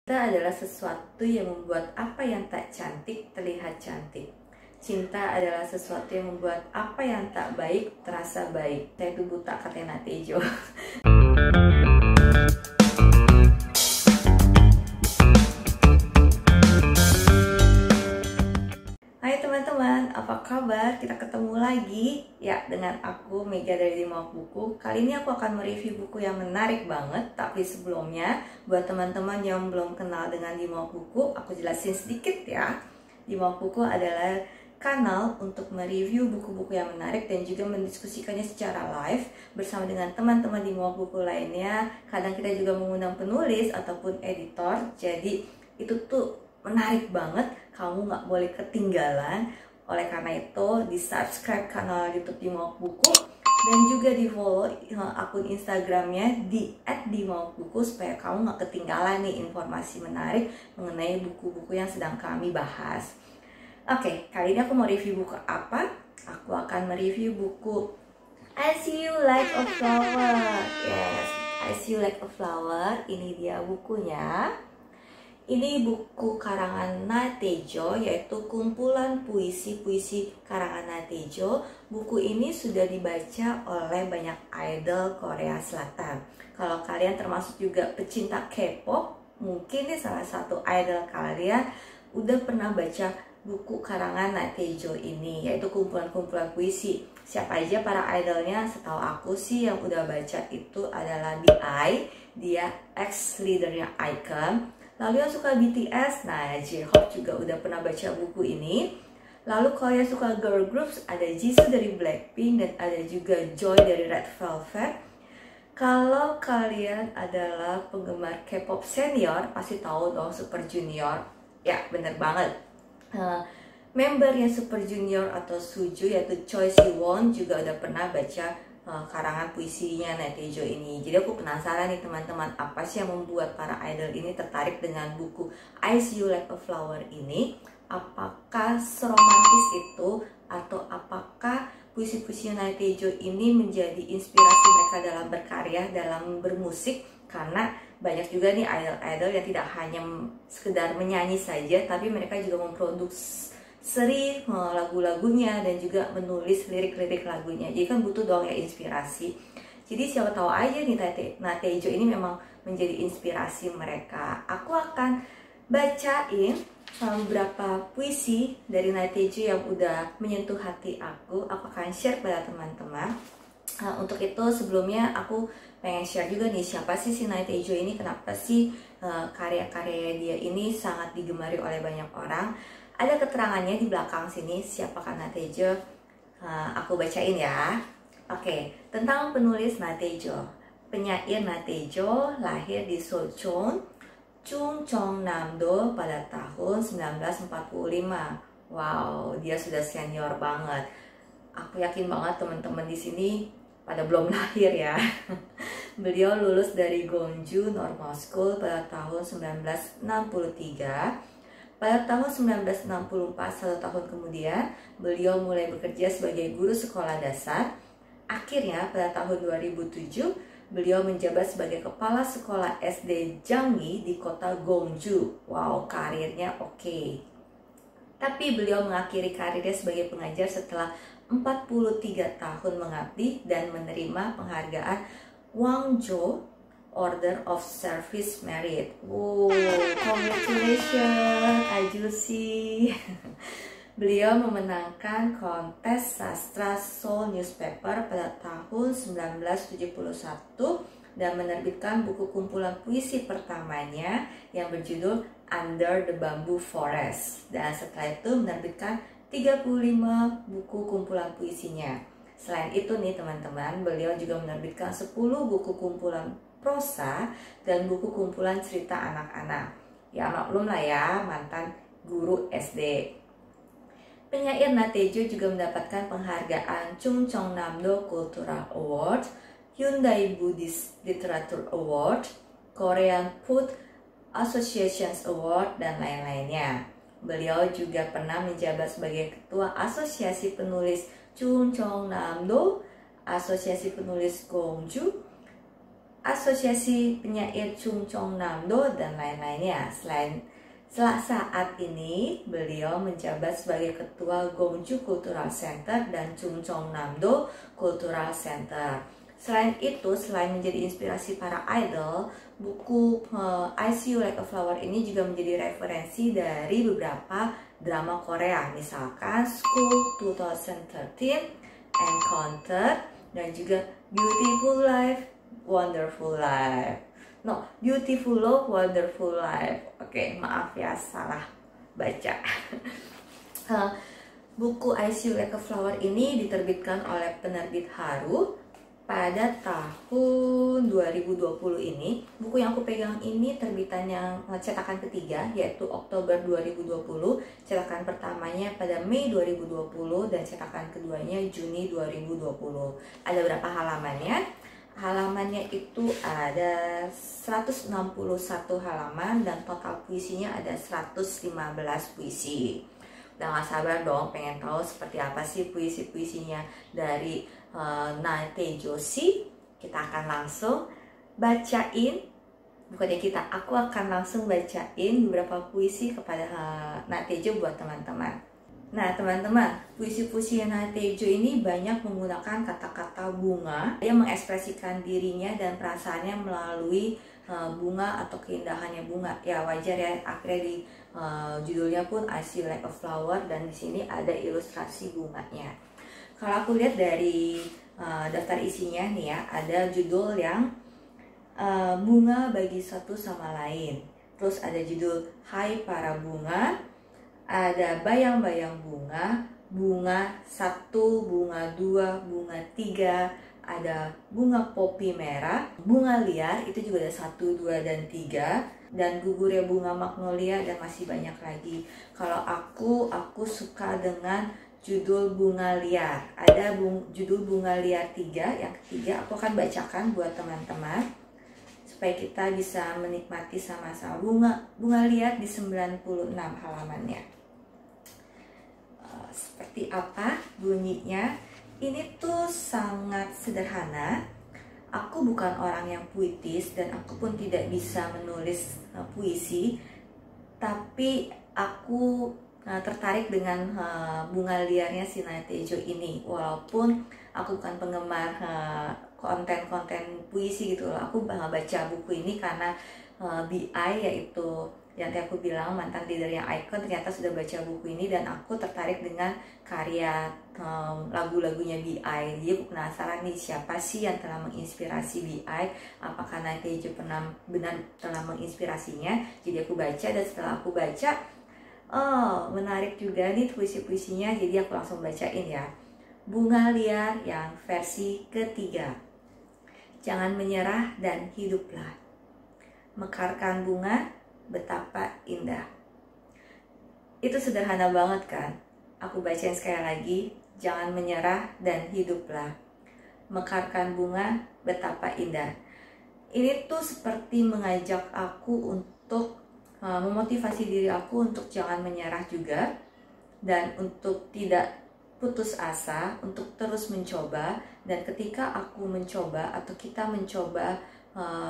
Cinta adalah sesuatu yang membuat apa yang tak cantik terlihat cantik. Cinta adalah sesuatu yang membuat apa yang tak baik terasa baik. Saya itu buta, katanya Natejo. Hai teman-teman, apa kabar? Kita ketemu lagi ya dengan aku Mega dari Dimawak Buku. Kali ini aku akan mereview buku yang menarik banget. Tapi sebelumnya, buat teman-teman yang belum kenal dengan Dimawak Buku, aku jelasin sedikit ya. Dimawak Buku adalah kanal untuk mereview buku-buku yang menarik dan juga mendiskusikannya secara live bersama dengan teman-teman Dimawak Buku lainnya. Kadang kita juga mengundang penulis ataupun editor. Jadi itu tuh menarik banget, kamu nggak boleh ketinggalan. Oleh karena itu, di subscribe kanal YouTube Dimawak Buku dan juga di follow akun Instagramnya di @dimawakbuku supaya kamu nggak ketinggalan nih informasi menarik mengenai buku-buku yang sedang kami bahas. Oke, kali ini aku mau review buku apa? Aku akan mereview buku I See You Like a Flower. Yes, I See You Like a Flower. Ini dia bukunya. Ini buku karangan Natejo, yaitu kumpulan puisi-puisi karangan Natejo. Buku ini sudah dibaca oleh banyak idol Korea Selatan. Kalau kalian termasuk juga pecinta K-pop, mungkin nih salah satu idol kalian udah pernah baca buku karangan Natejo ini, yaitu kumpulan-kumpulan puisi. Siapa aja para idolnya? Setahu aku sih yang udah baca itu adalah BI, dia ex-leadernya iKON. Lalu yang suka BTS, nah J-Hope juga udah pernah baca buku ini. Lalu kalau yang suka girl groups, ada Jisoo dari Blackpink dan ada juga Joy dari Red Velvet. Kalau kalian adalah penggemar K-pop senior, pasti tahu dong Super Junior. Ya, bener banget. Membernya Super Junior atau Suju yaitu Choi Siwon juga udah pernah baca karangan puisinya Natejo ini. Jadi aku penasaran nih teman-teman, apa sih yang membuat para idol ini tertarik dengan buku I See You Like a Flower ini? Apakah seromantis itu, atau apakah puisi-puisi Natejo ini menjadi inspirasi mereka dalam berkarya, dalam bermusik? Karena banyak juga nih idol-idol yang tidak hanya sekedar menyanyi saja, tapi mereka juga memproduksi lagu-lagunya dan juga menulis lirik-lirik lagunya. Jadi kan butuh dong ya inspirasi. Jadi siapa tahu aja nih Natejo ini memang menjadi inspirasi mereka. Aku akan bacain beberapa puisi dari Natejo yang udah menyentuh hati aku. Aku akan share pada teman-teman. Untuk itu sebelumnya aku pengen share juga nih, siapa sih si Natejo ini, kenapa sih karya-karya dia ini sangat digemari oleh banyak orang. Ada keterangannya di belakang sini, siapakah Natejo. Aku bacain ya. Oke, tentang penulis Natejo. Penyair Natejo lahir di Sochon, Chungcheongnam-do pada tahun 1945. Wow, dia sudah senior banget. Aku yakin banget teman-teman di sini pada belum lahir ya. Beliau lulus dari Gonju Normal School pada tahun 1963. Pada tahun 1964, 1 tahun kemudian, beliau mulai bekerja sebagai guru sekolah dasar. Akhirnya, pada tahun 2007, beliau menjabat sebagai kepala sekolah SD Janggi di kota Gwangju. Wow, karirnya oke. Tapi beliau mengakhiri karirnya sebagai pengajar setelah 43 tahun mengabdi dan menerima penghargaan Gwangju Order of Service Merit. Wow, congratulations Ajusi. Beliau memenangkan kontes sastra Seoul Newspaper pada tahun 1971 dan menerbitkan buku kumpulan puisi pertamanya yang berjudul Under the Bamboo Forest. Dan setelah itu menerbitkan 35 buku kumpulan puisinya. Selain itu nih teman-teman, beliau juga menerbitkan 10 buku kumpulan prosa dan buku kumpulan cerita anak-anak. Ya maklum lah ya, mantan guru SD. Penyair Natejo juga mendapatkan penghargaan Chungcheongnam-do Cultural Award, Hyundai Buddhist Literature Award, Korean Food Associations Award, dan lain-lainnya. Beliau juga pernah menjabat sebagai ketua Asosiasi Penulis Chungcheongnam-do, Asosiasi Penulis Gwangju, Asosiasi Penyair Chungcheong Namdo, dan lain-lainnya. Saat ini beliau menjabat sebagai Ketua Gongju Cultural Center dan Chungcheong Namdo Cultural Center. Selain itu, selain menjadi inspirasi para idol, buku I See You Like a Flower ini juga menjadi referensi dari beberapa drama Korea, misalkan School 2013, Encounter, dan juga Beautiful Life, Wonderful Life. No, Beautiful Love, Wonderful Life. Oke, maaf ya, salah baca. Buku I See You Like a Flower ini diterbitkan oleh penerbit Haru pada tahun 2020 ini. Buku yang aku pegang ini terbitan yang cetakan ketiga, yaitu Oktober 2020. Cetakan pertamanya pada Mei 2020 dan cetakan keduanya Juni 2020. Ada berapa halamannya? Halamannya itu ada 161 halaman dan total puisinya ada 115 puisi. Udah gak sabar dong pengen tahu seperti apa sih puisi-puisinya dari Na Tae-jo. Kita akan langsung bacain, bukannya aku akan langsung bacain beberapa puisi kepada Na Tae-jo buat teman-teman. Nah teman-teman, puisi-puisi Na Tae-jo ini banyak menggunakan kata-kata bunga yang mengekspresikan dirinya dan perasaannya melalui bunga atau keindahannya bunga. Ya wajar ya, akhirnya di judulnya pun I See You Like a Flower, dan di sini ada ilustrasi bunganya. Kalau aku lihat dari daftar isinya nih ya, ada judul yang bunga bagi satu sama lain. Terus ada judul Hai Para Bunga, ada bayang-bayang bunga, bunga 1, bunga 2, bunga 3, ada bunga popi merah, bunga liar, itu juga ada 1, 2, dan 3, dan gugurnya bunga magnolia, dan masih banyak lagi. Kalau aku suka dengan judul bunga liar. Ada judul bunga liar 3, yang ketiga aku akan bacakan buat teman-teman supaya kita bisa menikmati sama-sama. Bunga liar di 96 halamannya. Seperti apa bunyinya? Ini tuh sangat sederhana. Aku bukan orang yang puitis dan aku pun tidak bisa menulis puisi, tapi aku tertarik dengan bunga liarnya si Na Tae-jo ini. Walaupun aku bukan penggemar konten-konten puisi gitu loh. Aku baca buku ini karena BI, yaitu yang tadi aku bilang mantan leader yang icon, ternyata sudah baca buku ini dan aku tertarik dengan karya lagu-lagunya BI. Jadi aku penasaran nih, siapa sih yang telah menginspirasi BI? Apakah Na Tae-jo benar telah menginspirasinya? Jadi aku baca, dan setelah aku baca, oh menarik juga nih puisi-puisinya, jadi aku langsung bacain ya. Bunga liar yang versi ketiga. Jangan menyerah dan hiduplah. Mekarkan bunga, betapa indah. Itu sederhana banget kan? Aku bacain sekali lagi. Jangan menyerah dan hiduplah. Mekarkan bunga, betapa indah. Ini tuh seperti mengajak aku untuk memotivasi diri aku untuk jangan menyerah juga, dan untuk tidak putus asa, untuk terus mencoba. Dan ketika aku mencoba atau kita mencoba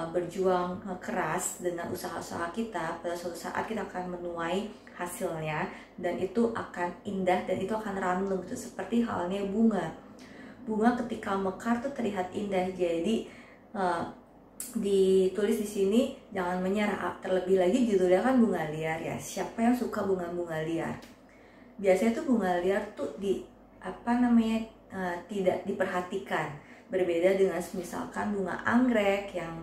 berjuang keras dengan usaha-usaha kita, pada suatu saat kita akan menuai hasilnya, dan itu akan indah dan itu akan ranum gitu, seperti halnya bunga. Bunga ketika mekar tuh terlihat indah. Jadi ditulis di sini jangan menyerah. Terlebih lagi judulnya kan bunga liar ya. Siapa yang suka bunga-bunga liar? Biasanya tuh bunga liar tuh tidak diperhatikan. Berbeda dengan misalkan bunga anggrek yang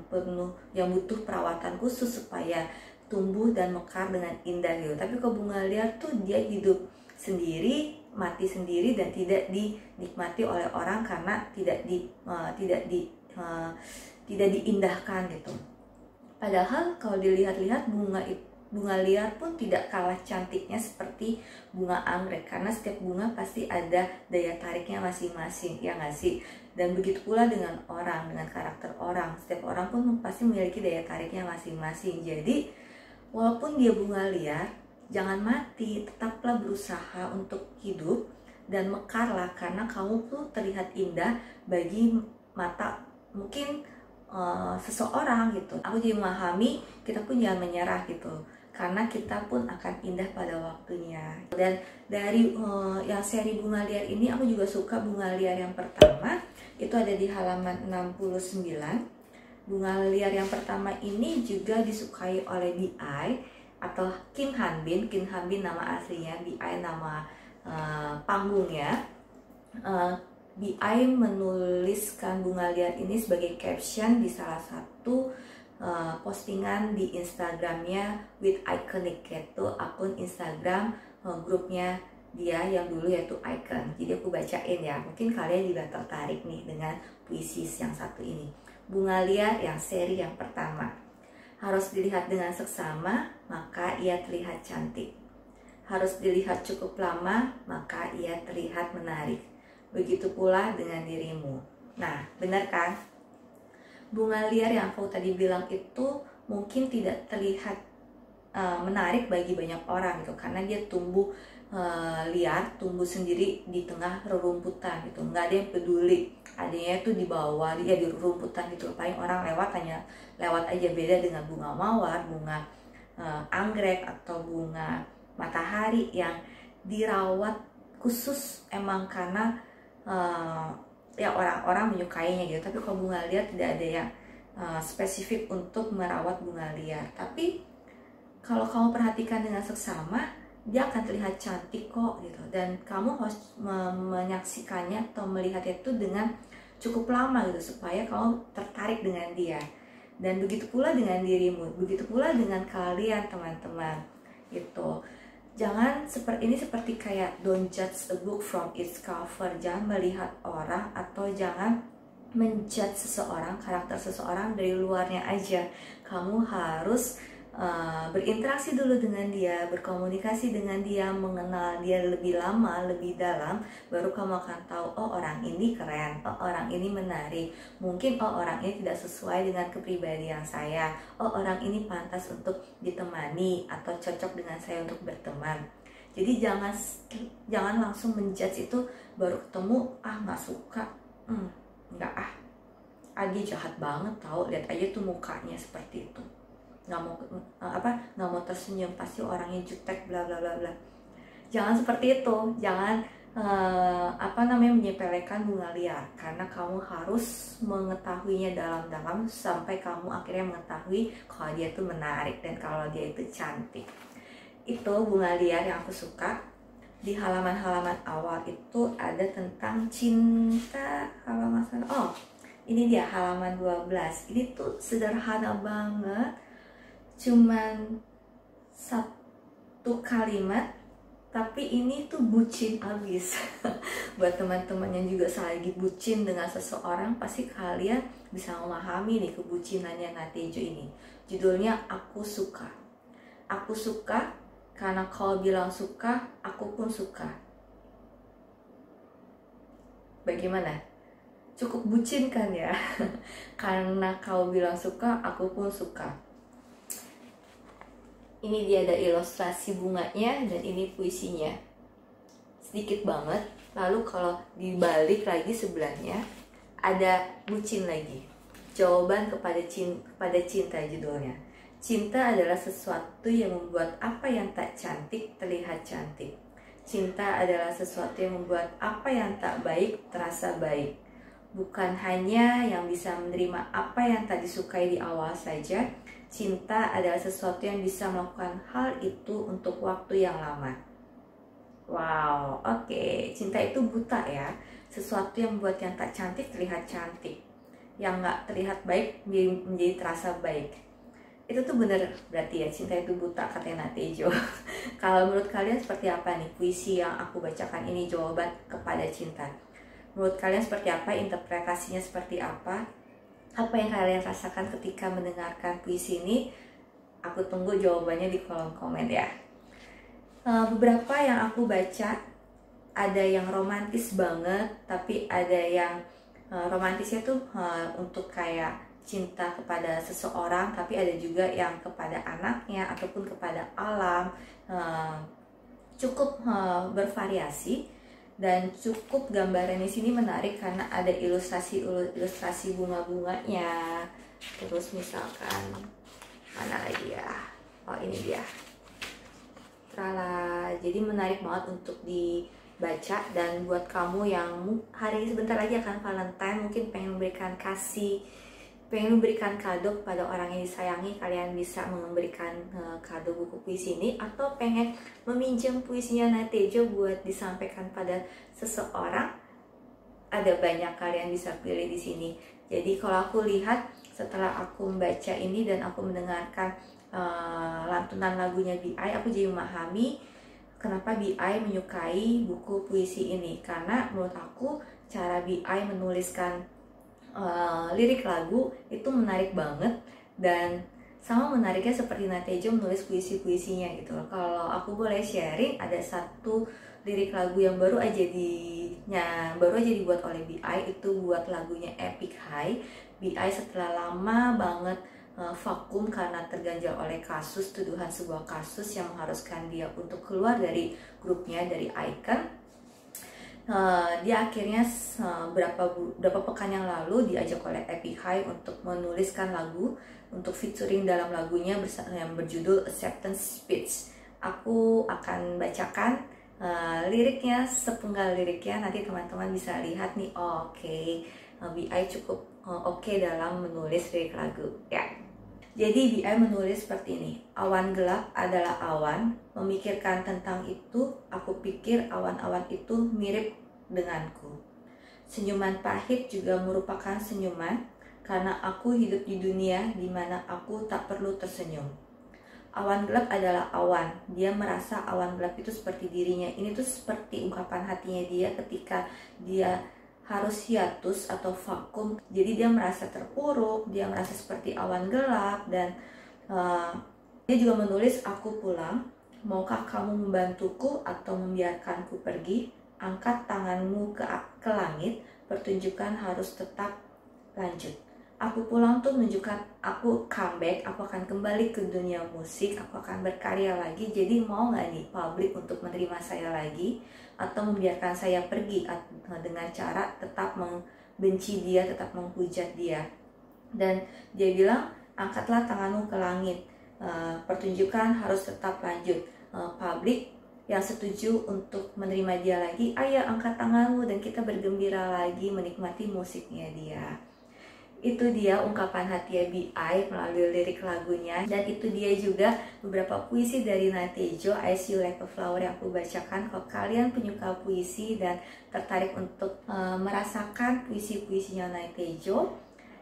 butuh perawatan khusus supaya tumbuh dan mekar dengan indah gitu. Tapi kalau bunga liar tuh dia hidup sendiri, mati sendiri, dan tidak dinikmati oleh orang karena tidak diindahkan gitu. Padahal kalau dilihat-lihat bunga liar pun tidak kalah cantiknya seperti bunga anggrek, karena setiap bunga pasti ada daya tariknya masing-masing, ya nggak sih? Dan begitu pula dengan orang, dengan karakter orang. Setiap orang pun pasti memiliki daya tariknya masing-masing. Jadi walaupun dia bunga liar, jangan mati, tetaplah berusaha untuk hidup dan mekarlah, karena kamu tuh terlihat indah bagi mata mungkin seseorang gitu. Aku jadi memahami kita pun jangan menyerah gitu, karena kita pun akan indah pada waktunya. Dan dari yang seri bunga liar ini aku juga suka bunga liar yang pertama, itu ada di halaman 69. Bunga liar yang pertama ini juga disukai oleh BI atau Kim Hanbin. Kim Hanbin nama aslinya, BI nama panggungnya. BI menuliskan bunga liar ini sebagai caption di salah satu postingan di Instagramnya with iconic, yaitu akun Instagram grupnya dia yang dulu yaitu Icon. Jadi aku bacain ya, mungkin kalian juga tertarik nih dengan puisi yang satu ini. Bunga liar yang seri yang pertama. Harus dilihat dengan seksama, maka ia terlihat cantik. Harus dilihat cukup lama, maka ia terlihat menarik. Begitu pula dengan dirimu. Nah, benar kan? Bunga liar yang aku tadi bilang itu mungkin tidak terlihat menarik bagi banyak orang gitu, karena dia tumbuh liar, tumbuh sendiri di tengah rerumputan gitu, nggak ada yang peduli. Adanya itu di bawah, dia di rerumputan gitu. Paling orang lewat hanya lewat aja. Beda dengan bunga mawar, bunga anggrek atau bunga matahari yang dirawat khusus emang karena ya orang-orang menyukainya gitu. Tapi kalau bunga liar tidak ada yang spesifik untuk merawat bunga liar. Tapi kalau kamu perhatikan dengan seksama, dia akan terlihat cantik kok gitu. Dan kamu harus menyaksikannya atau melihat itu dengan cukup lama gitu, supaya kamu tertarik dengan dia. Dan begitu pula dengan dirimu, begitu pula dengan kalian teman-teman gitu. Jangan seperti kayak don't judge a book from its cover. Jangan melihat orang atau jangan menjudge seseorang, karakter seseorang dari luarnya aja. Kamu harus berinteraksi dulu dengan dia, berkomunikasi dengan dia, mengenal dia lebih lama, lebih dalam, baru kamu akan tahu, oh orang ini keren, oh orang ini menarik, mungkin oh orang ini tidak sesuai dengan kepribadian saya, oh orang ini pantas untuk ditemani atau cocok dengan saya untuk berteman. Jadi jangan langsung menjudge itu baru ketemu, nggak suka, nggak dia jahat banget tau, lihat aja tuh mukanya seperti itu, nggak mau tersenyum, pasti orangnya jutek, bla bla bla bla. Jangan seperti itu. Jangan menyepelekan bunga liar, karena kamu harus mengetahuinya dalam-dalam sampai kamu akhirnya mengetahui kalau dia itu menarik dan kalau dia itu cantik. Itu bunga liar yang aku suka. Di halaman-halaman awal itu ada tentang cinta, kalau nggak salah. Ini dia halaman 12. Ini tuh sederhana banget, cuman satu kalimat, tapi ini tuh bucin abis. Buat teman-teman yang juga lagi bucin dengan seseorang, pasti kalian bisa memahami nih kebucinannya Natejo ini. Judulnya Aku Suka. Aku suka karena kau bilang suka, aku pun suka. Bagaimana? Cukup bucin kan ya? Karena kau bilang suka, aku pun suka. Ini dia ada ilustrasi bunganya dan ini puisinya. Sedikit banget. Lalu kalau dibalik lagi sebelahnya ada bucin lagi. Jawaban kepada cinta judulnya. Cinta adalah sesuatu yang membuat apa yang tak cantik terlihat cantik. Cinta adalah sesuatu yang membuat apa yang tak baik terasa baik. Bukan hanya yang bisa menerima apa yang tak disukai di awal saja. Cinta adalah sesuatu yang bisa melakukan hal itu untuk waktu yang lama. Wow, oke. Cinta itu buta ya. Sesuatu yang membuat yang tak cantik terlihat cantik, yang nggak terlihat baik menjadi terasa baik. Itu tuh bener berarti ya, cinta itu buta, katanya Natejo. Kalau menurut kalian seperti apa nih puisi yang aku bacakan ini, jawaban kepada cinta? Menurut kalian seperti apa? Interpretasinya seperti apa? Apa yang kalian rasakan ketika mendengarkan puisi ini? Aku tunggu jawabannya di kolom komen ya. Beberapa yang aku baca, ada yang romantis banget, tapi ada yang romantisnya tuh untuk kayak cinta kepada seseorang, tapi ada juga yang kepada anaknya ataupun kepada alam. Cukup bervariasi. Dan cukup gambaran di sini menarik karena ada ilustrasi bunga-bunganya. Terus misalkan mana lagi ya? Oh, ini dia. Trala. Jadi menarik banget untuk dibaca, dan buat kamu yang hari ini sebentar lagi akan Valentine, mungkin pengen memberikan kado kepada orang yang disayangi, kalian bisa memberikan kado buku puisi ini, atau pengen meminjam puisinya Natejo buat disampaikan pada seseorang. Ada banyak kalian bisa pilih di sini. Jadi kalau aku lihat setelah aku membaca ini dan aku mendengarkan lantunan lagunya BI, aku jadi memahami kenapa BI menyukai buku puisi ini. Karena menurut aku cara BI menuliskan lirik lagu itu menarik banget, dan sama menariknya seperti Natejo menulis puisi-puisinya gitu loh. Kalau aku boleh sharing, ada satu lirik lagu yang baru aja dibuat oleh BI, itu buat lagunya Epic High. BI setelah lama banget vakum karena terganjal oleh tuduhan sebuah kasus yang mengharuskan dia untuk keluar dari grupnya, dari Icon. Dia akhirnya berapa pekan yang lalu diajak oleh Epic High untuk menuliskan lagu, untuk featuring dalam lagunya yang berjudul Acceptance Speech. Aku akan bacakan liriknya, sepenggal liriknya, nanti teman-teman bisa lihat nih. Oke, BI cukup oke dalam menulis lirik lagu ya. Jadi BI menulis seperti ini. Awan gelap adalah awan, memikirkan tentang itu, aku pikir awan-awan itu mirip denganku. Senyuman pahit juga merupakan senyuman, karena aku hidup di dunia di mana aku tak perlu tersenyum. Awan gelap adalah awan, dia merasa awan gelap itu seperti dirinya. Ini tuh seperti ungkapan hatinya dia ketika dia harus hiatus atau vakum. Jadi dia merasa terpuruk, dia merasa seperti awan gelap. Dan dia juga menulis, aku pulang, maukah kamu membantuku atau membiarkanku pergi? Angkat tanganmu ke langit, pertunjukan harus tetap lanjut. Aku pulang tuh menunjukkan aku comeback, aku akan kembali ke dunia musik, aku akan berkarya lagi. Jadi mau nggak nih publik untuk menerima saya lagi, atau membiarkan saya pergi dengan cara tetap membenci dia, tetap menghujat dia. Dan dia bilang, angkatlah tanganmu ke langit, pertunjukan harus tetap lanjut. Publik yang setuju untuk menerima dia lagi, ayo angkat tanganmu dan kita bergembira lagi menikmati musiknya dia. Itu dia ungkapan hati BI melalui lirik lagunya. Dan itu dia juga beberapa puisi dari Natejo, I See You Like a Flower, yang aku bacakan. Kalau kalian penyuka puisi dan tertarik untuk merasakan puisi-puisinya Natejo,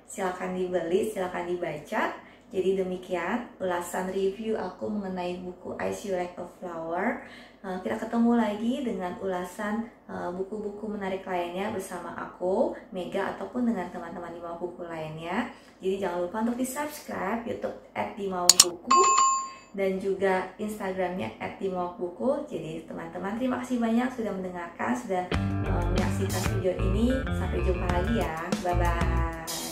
silahkan dibeli, silahkan dibaca. Jadi demikian ulasan review aku mengenai buku I See You Like a Flower. Kita ketemu lagi dengan ulasan buku-buku menarik lainnya bersama aku, Mega, ataupun dengan teman-teman di Mau Buku lainnya. Jadi jangan lupa untuk di-subscribe YouTube @dimaubuku dan juga Instagramnya @dimaubuku. Jadi teman-teman, terima kasih banyak sudah mendengarkan, sudah menyaksikan video ini. Sampai jumpa lagi ya, bye-bye.